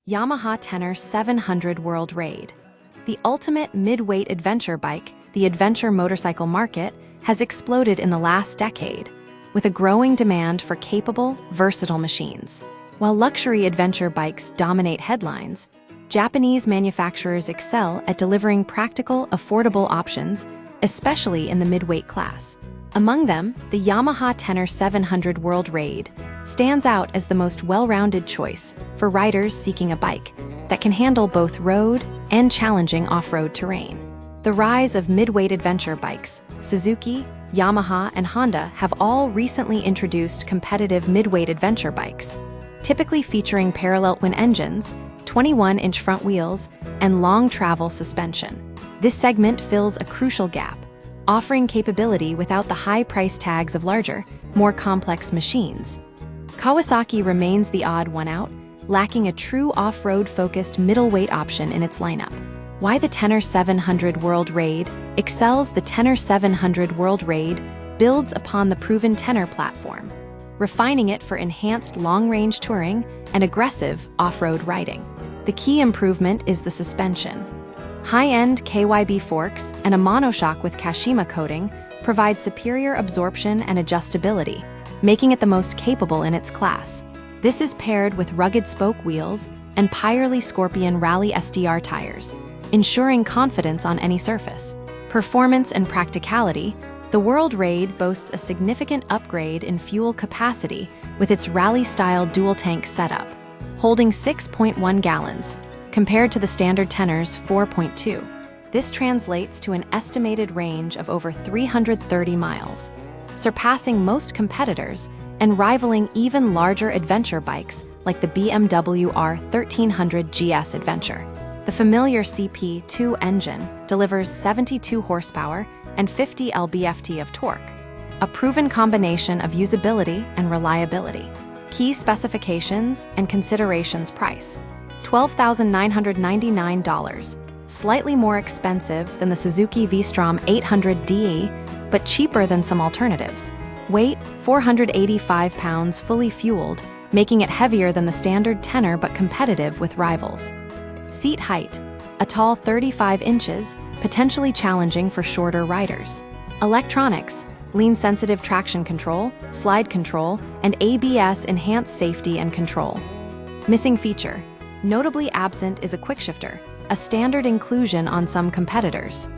Yamaha Tenere 700 World Raid. The ultimate mid-weight adventure bike, the adventure motorcycle market has exploded in the last decade, with a growing demand for capable, versatile machines. While luxury adventure bikes dominate headlines, Japanese manufacturers excel at delivering practical, affordable options, especially in the mid-weight class. Among them, the Yamaha Tenere 700 World Raid stands out as the most well-rounded choice for riders seeking a bike that can handle both road and challenging off-road terrain. The rise of mid-weight adventure bikes, Suzuki, Yamaha, and Honda have all recently introduced competitive mid-weight adventure bikes, typically featuring parallel twin engines, 21-inch front wheels, and long travel suspension. This segment fills a crucial gap, offering capability without the high price tags of larger, more complex machines. Kawasaki remains the odd one out, lacking a true off-road focused middleweight option in its lineup. Why the Tenere 700 World Raid excels. The Tenere 700 World Raid builds upon the proven Tenere platform, refining it for enhanced long-range touring and aggressive off-road riding. The key improvement is the suspension. High-end KYB forks and a monoshock with Kashima coating provide superior absorption and adjustability, making it the most capable in its class. This is paired with rugged spoke wheels and Pirelli Scorpion Rally SDR tires, ensuring confidence on any surface. Performance and practicality. The World Raid boasts a significant upgrade in fuel capacity with its rally-style dual-tank setup, holding 6.1 gallons, compared to the standard Tenere's 4.2. This translates to an estimated range of over 330 miles, surpassing most competitors and rivaling even larger adventure bikes like the BMW R1300 GS Adventure. The familiar CP2 engine delivers 72 horsepower and 50 lb-ft of torque, a proven combination of usability and reliability. Key specifications and considerations. Price: $12,999, slightly more expensive than the Suzuki V-Strom 800DE, but cheaper than some alternatives. Weight: 485 pounds fully fueled, making it heavier than the standard Tenere but competitive with rivals. Seat height: a tall 35 inches, potentially challenging for shorter riders. Electronics: lean-sensitive traction control, slide control, and ABS enhance safety and control. Missing feature: notably absent is a quickshifter, a standard inclusion on some competitors.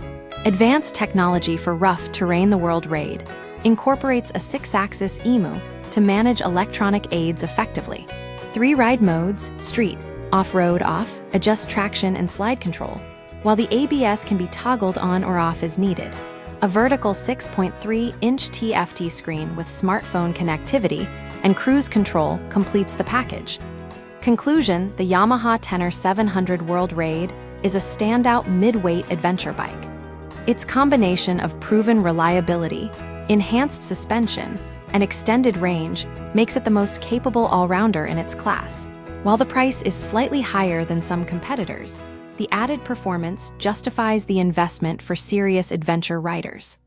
Advanced technology for rough terrain. The World Raid incorporates a 6-axis EMU to manage electronic aids effectively. 3 ride modes: street, off-road off, adjust traction and slide control, while the ABS can be toggled on or off as needed. A vertical 6.3-inch TFT screen with smartphone connectivity and cruise control completes the package. Conclusion: the Yamaha Tenere 700 World Raid is a standout mid-weight adventure bike. Its combination of proven reliability, enhanced suspension, and extended range makes it the most capable all-rounder in its class. While the price is slightly higher than some competitors, the added performance justifies the investment for serious adventure riders.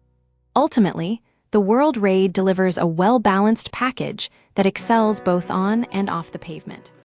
Ultimately, the World Raid delivers a well-balanced package that excels both on and off the pavement.